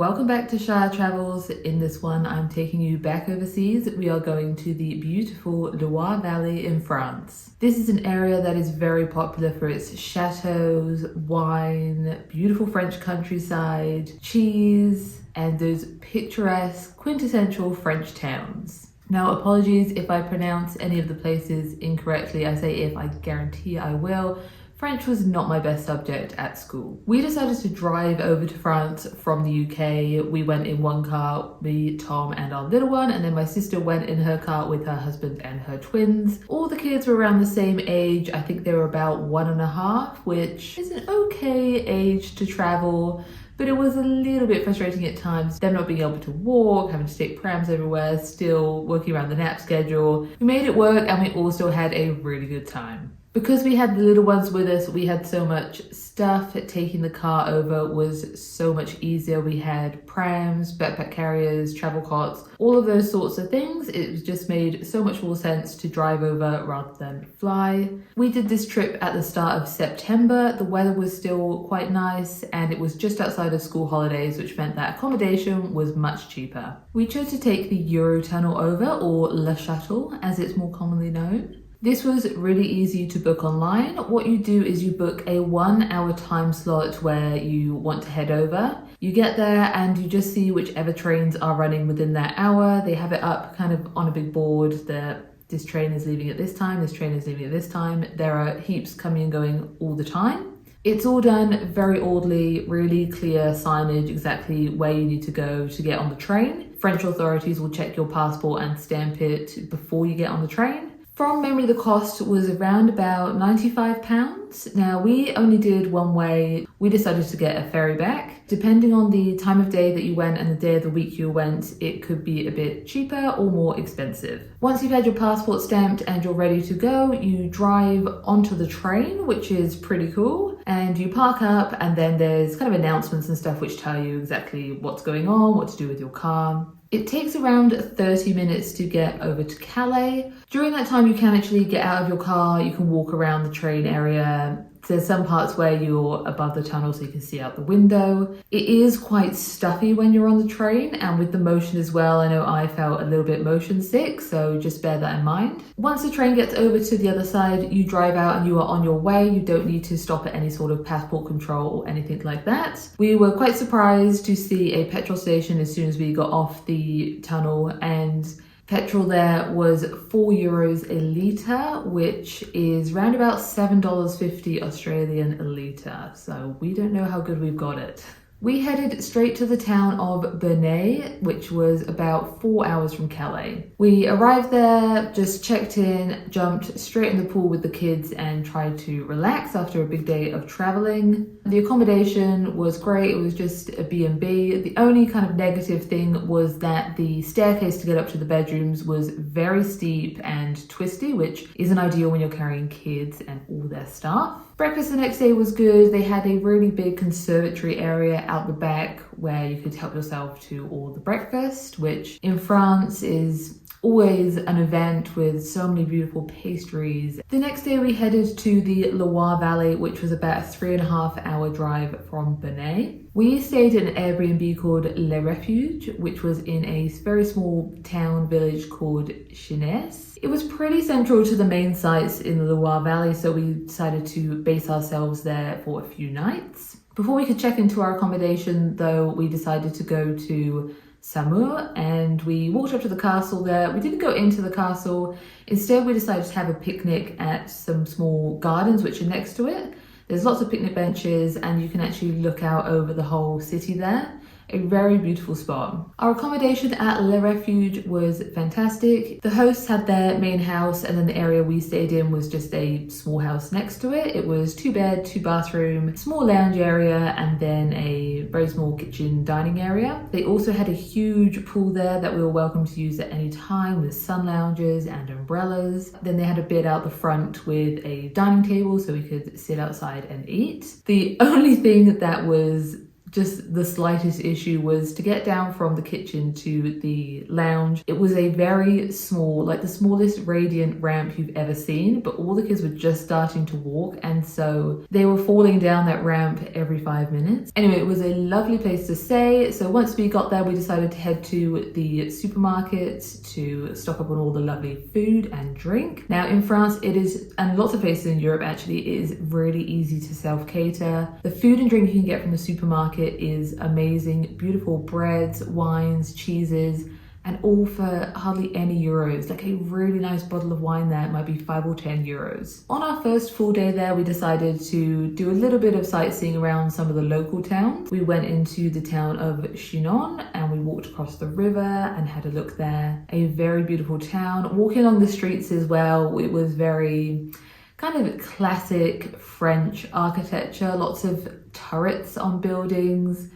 Welcome back to Shire Travels. In this one, I'm taking you back overseas. We are going to the beautiful Loire Valley in France. This is an area that is very popular for its chateaus, wine, beautiful French countryside, cheese, and those picturesque, quintessential French towns. Now, apologies if I pronounce any of the places incorrectly. I say if, I guarantee I will. French was not my best subject at school. We decided to drive over to France from the UK. We went in one car, me, Tom, and our little one, and then my sister went in her car with her husband and her twins. All the kids were around the same age. I think they were about 1.5, which is an okay age to travel, but it was a little bit frustrating at times. Them not being able to walk, having to take prams everywhere, still working around the nap schedule. We made it work, and we also had a really good time. Because we had the little ones with us, we had so much stuff. Taking the car over was so much easier. We had prams, backpack carriers, travel cots, all of those sorts of things. It just made so much more sense to drive over rather than fly. We did this trip at the start of September. The weather was still quite nice, and it was just outside of school holidays, which meant that accommodation was much cheaper. We chose to take the Eurotunnel over, or Le Shuttle as it's more commonly known. This was really easy to book online. What you do is you book a 1-hour time slot where you want to head over. You get there and you just see whichever trains are running within that hour. They have it up kind of on a big board that this train is leaving at this time, this train is leaving at this time. There are heaps coming and going all the time. It's all done very orderly, really clear signage exactly where you need to go to get on the train. French authorities will check your passport and stamp it before you get on the train. From memory, the cost was around about £95. Now, we only did one way. We decided to get a ferry back. Depending on the time of day that you went and the day of the week you went, it could be a bit cheaper or more expensive. Once you've had your passport stamped and you're ready to go, you drive onto the train, which is pretty cool, and you park up, and then there's kind of announcements and stuff which tell you exactly what's going on, what to do with your car. It takes around 30 minutes to get over to Calais. During that time, you can actually get out of your car, you can walk around the train area. There's some parts where you're above the tunnel so you can see out the window. It is quite stuffy when you're on the train, and with the motion as well. I know I felt a little bit motion sick, so just bear that in mind. Once the train gets over to the other side, you drive out and you are on your way. You don't need to stop at any sort of passport control or anything like that. We were quite surprised to see a petrol station as soon as we got off the tunnel, and petrol there was €4 a litre, which is round about $7.50 Australian a litre. So we don't know how good we've got it. We headed straight to the town of Bernay, which was about 4 hours from Calais. We arrived there, just checked in, jumped straight in the pool with the kids and tried to relax after a big day of traveling. The accommodation was great. It was just a B&B. The only kind of negative thing was that the staircase to get up to the bedrooms was very steep and twisty, which isn't ideal when you're carrying kids and all their stuff. Breakfast the next day was good. They had a really big conservatory area out the back where you could help yourself to all the breakfast, which in France is always an event with so many beautiful pastries. The next day we headed to the Loire Valley, which was about a 3.5-hour drive from Bernay. We stayed in an Airbnb called Le Refuge, which was in a very small town village called Shire. It was pretty central to the main sites in the Loire Valley, so we decided to base ourselves there for a few nights. Before we could check into our accommodation, though, we decided to go to Saumur, and we walked up to the castle there. We didn't go into the castle. Instead, we decided to have a picnic at some small gardens which are next to it. There's lots of picnic benches, and you can actually look out over the whole city there. A very beautiful spot. Our accommodation at Le Refuge was fantastic. The hosts had their main house, and then the area we stayed in was just a small house next to it. It was 2-bed, 2-bathroom, small lounge area, and then a very small kitchen dining area. They also had a huge pool there that we were welcome to use at any time, with sun lounges and umbrellas. Then they had a bit out the front with a dining table so we could sit outside and eat. The only thing that was just the slightest issue was to get down from the kitchen to the lounge. It was a very small, like the smallest radiant ramp you've ever seen, but all the kids were just starting to walk, and so they were falling down that ramp every 5 minutes. Anyway, it was a lovely place to stay. So once we got there, we decided to head to the supermarket to stock up on all the lovely food and drink. Now in France, it is, and lots of places in Europe actually, it is really easy to self-cater. The food and drink you can get from the supermarket is amazing. Beautiful breads, wines, cheeses, and all for hardly any euros. Like a really nice bottle of wine there might be 5 or 10 euros. On our first full day there, we decided to do a little bit of sightseeing around some of the local towns. We went into the town of Chinon and we walked across the river and had a look there. A very beautiful town. Walking along the streets as well, it was very kind of classic French architecture, lots of turrets on buildings,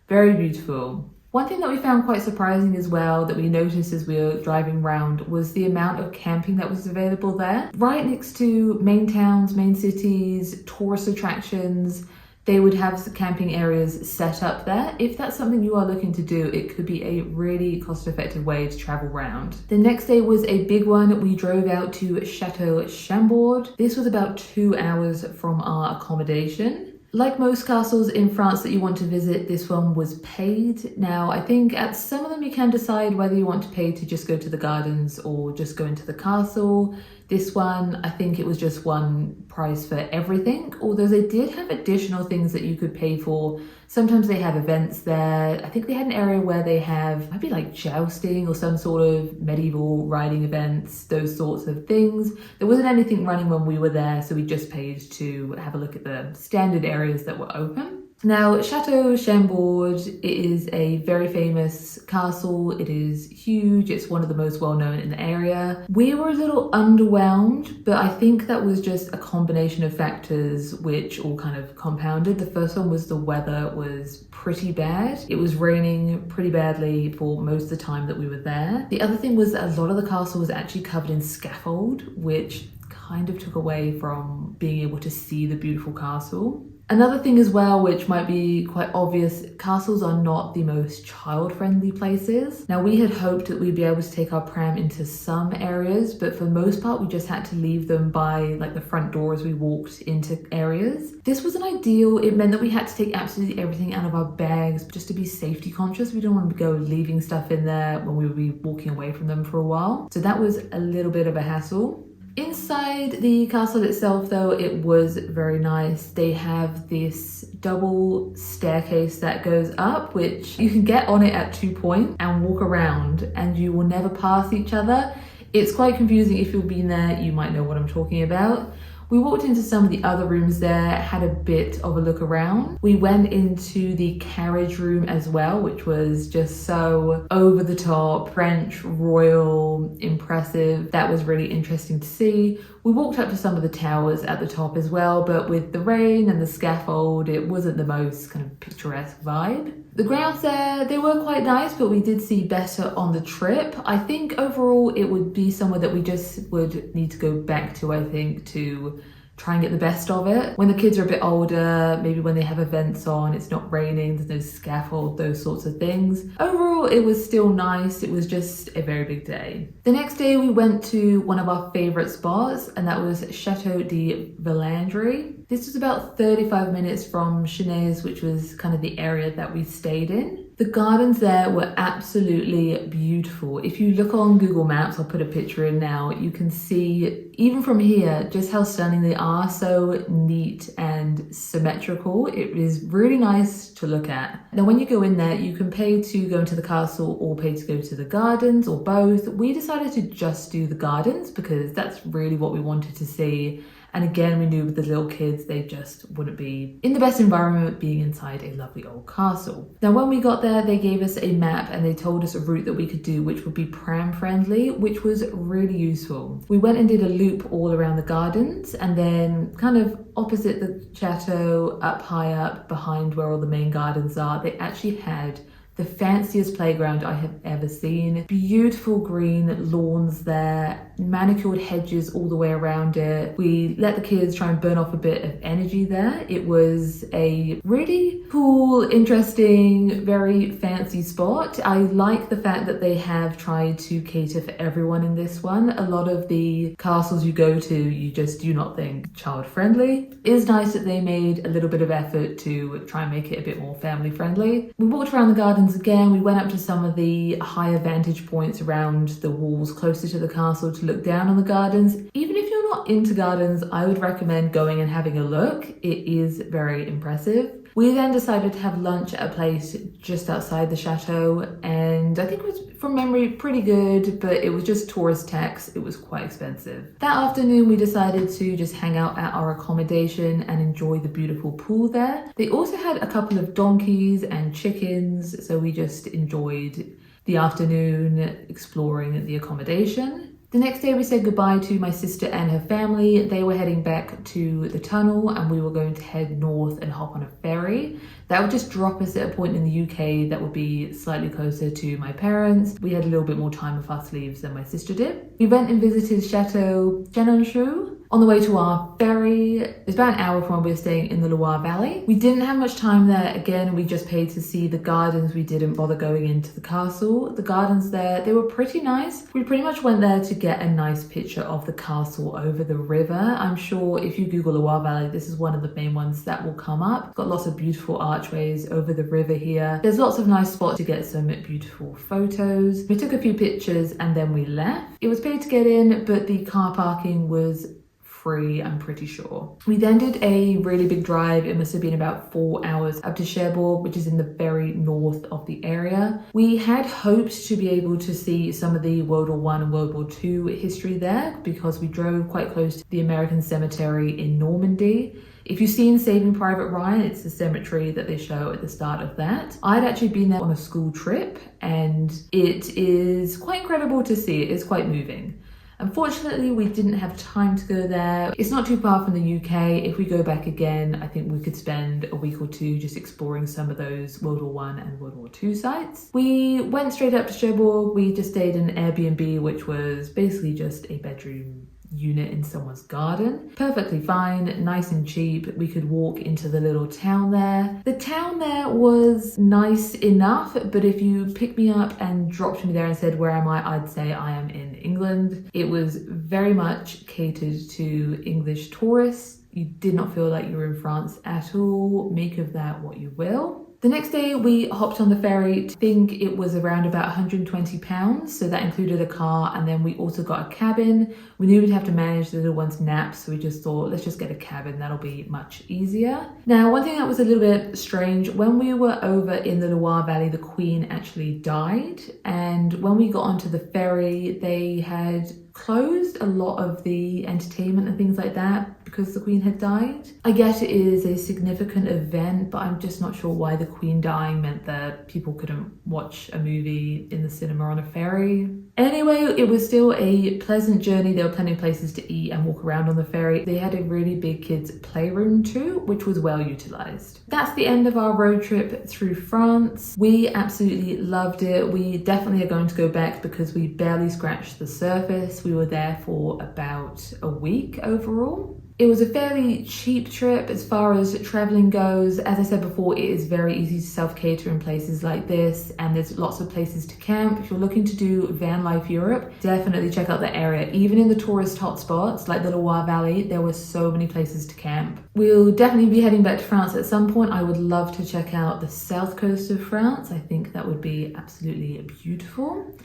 very beautiful. One thing that we found quite surprising as well, that we noticed as we were driving around, was the amount of camping that was available there. Right next to main towns, main cities, tourist attractions, they would have camping areas set up there. If that's something you are looking to do, it could be a really cost-effective way to travel around. The next day was a big one. We drove out to Chateau Chambord. This was about 2 hours from our accommodation. Like most castles in France that you want to visit, this one was paid. Now, I think at some of them you can decide whether you want to pay to just go to the gardens or just go into the castle. This one, I think it was just one price for everything, although they did have additional things that you could pay for. Sometimes they have events there. I think they had an area where they have maybe like jousting or some sort of medieval riding events, those sorts of things. There wasn't anything running when we were there, so we just paid to have a look at the standard areas that were open. Now, Chateau Chambord is a very famous castle. It is huge. It's one of the most well-known in the area. We were a little underwhelmed, but I think that was just a combination of factors which all kind of compounded. The first one was the weather was pretty bad. It was raining pretty badly for most of the time that we were there. The other thing was that a lot of the castle was actually covered in scaffold, which kind of took away from being able to see the beautiful castle. Another thing as well, which might be quite obvious, castles are not the most child-friendly places. Now, we had hoped that we'd be able to take our pram into some areas, but for the most part, we just had to leave them by like the front door as we walked into areas. This wasn't ideal. It meant that we had to take absolutely everything out of our bags just to be safety conscious. We don't want to go leaving stuff in there when we would be walking away from them for a while. So that was a little bit of a hassle. Inside the castle itself though, it was very nice. They have this double staircase that goes up, which you can get on it at 2 points and walk around and you will never pass each other. It's quite confusing. If you've been there, you might know what I'm talking about. We walked into some of the other rooms there, had a bit of a look around. We went into the carriage room as well, which was just so over the top, French, royal, impressive. That was really interesting to see. We walked up to some of the towers at the top as well, but with the rain and the scaffold, it wasn't the most kind of picturesque vibe. The grounds there, they were quite nice, but we did see better on the trip. I think overall it would be somewhere that we just would need to go back to, I think, to try and get the best of it. When the kids are a bit older, maybe when they have events on, it's not raining, there's no scaffold, those sorts of things. Overall, it was still nice. It was just a very big day. The next day we went to one of our favorite spots, and that was Chateau de Villandry. This was about 35 minutes from Chenez, which was kind of the area that we stayed in. The gardens there were absolutely beautiful. If you look on Google Maps, I'll put a picture in now, you can see, even from here, just how stunning they are. So neat and symmetrical. It is really nice to look at. Now, when you go in there, you can pay to go into the castle or pay to go to the gardens or both. We decided to just do the gardens because that's really what we wanted to see. And again, we knew with the little kids, they just wouldn't be in the best environment being inside a lovely old castle. Now, when we got there, they gave us a map and they told us a route that we could do, which would be pram friendly, which was really useful. We went and did a loop all around the gardens, and then kind of opposite the chateau, up high up behind where all the main gardens are, they actually had the fanciest playground I have ever seen. Beautiful green lawns there, manicured hedges all the way around it. We let the kids try and burn off a bit of energy there. It was a really cool, interesting, very fancy spot. I like the fact that they have tried to cater for everyone in this one. A lot of the castles you go to, you just do not think child friendly. It is nice that they made a little bit of effort to try and make it a bit more family friendly. We walked around the gardens again. We went up to some of the higher vantage points around the walls closer to the castle to look down on the gardens. Even if you're not into gardens, I would recommend going and having a look. It is very impressive. We then decided to have lunch at a place just outside the chateau, and I think it was, from memory, pretty good, but it was just tourist tax. It was quite expensive. That afternoon, we decided to just hang out at our accommodation and enjoy the beautiful pool there. They also had a couple of donkeys and chickens, so we just enjoyed the afternoon exploring the accommodation. The next day we said goodbye to my sister and her family. They were heading back to the tunnel and we were going to head north and hop on a ferry. That would just drop us at a point in the UK that would be slightly closer to my parents. We had a little bit more time with our sleeves than my sister did. We went and visited Chateau Genonchu. On the way to our ferry, it's about an hour from where we were staying in the Loire Valley. We didn't have much time there. Again, we just paid to see the gardens. We didn't bother going into the castle. The gardens there, they were pretty nice. We pretty much went there to get a nice picture of the castle over the river. I'm sure if you Google Loire Valley, this is one of the main ones that will come up. It's got lots of beautiful archways over the river here. There's lots of nice spots to get some beautiful photos. We took a few pictures and then we left. It was paid to get in, but the car parking was free, I'm pretty sure. We then did a really big drive. It must have been about 4 hours up to Cherbourg, which is in the very north of the area. We had hoped to be able to see some of the World War I and World War II history there because we drove quite close to the American cemetery in Normandy. If you've seen Saving Private Ryan, it's the cemetery that they show at the start of that. I'd actually been there on a school trip and it is quite incredible to see. It is quite moving. Unfortunately, we didn't have time to go there. It's not too far from the UK. If we go back again, I think we could spend a week or two just exploring some of those World War I and World War II sites. We went straight up to Cherbourg. We just stayed in an Airbnb, which was basically just a bedroom unit in someone's garden. Perfectly fine, nice and cheap. We could walk into the little town there. The town there was nice enough, but if you picked me up and dropped me there and said, "Where am I?" I'd say I am in England. It was very much catered to English tourists. You did not feel like you were in France at all. Make of that what you will. The next day we hopped on the ferry. I think it was around about £120, so that included a car, and then we also got a cabin. We knew we'd have to manage the little one's naps, so we just thought, let's just get a cabin, that'll be much easier. Now, one thing that was a little bit strange, when we were over in the Loire Valley, the Queen actually died, and when we got onto the ferry, they had closed a lot of the entertainment and things like that because the Queen had died. I guess it is a significant event, but I'm just not sure why the Queen dying meant that people couldn't watch a movie in the cinema on a ferry. Anyway, it was still a pleasant journey. There were plenty of places to eat and walk around on the ferry. They had a really big kids playroom too, which was well utilized. That's the end of our road trip through France. We absolutely loved it. We definitely are going to go back because we barely scratched the surface. We were there for about a week overall. It was a fairly cheap trip as far as traveling goes. As I said before, it is very easy to self-cater in places like this, and there's lots of places to camp. If you're looking to do van life Europe, definitely check out the area. Even in the tourist hotspots like the Loire Valley, there were so many places to camp. We'll definitely be heading back to France at some point. I would love to check out the south coast of France. I think that would be absolutely beautiful.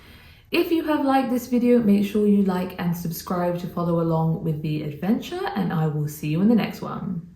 If you have liked this video, make sure you like and subscribe to follow along with the adventure, and I will see you in the next one.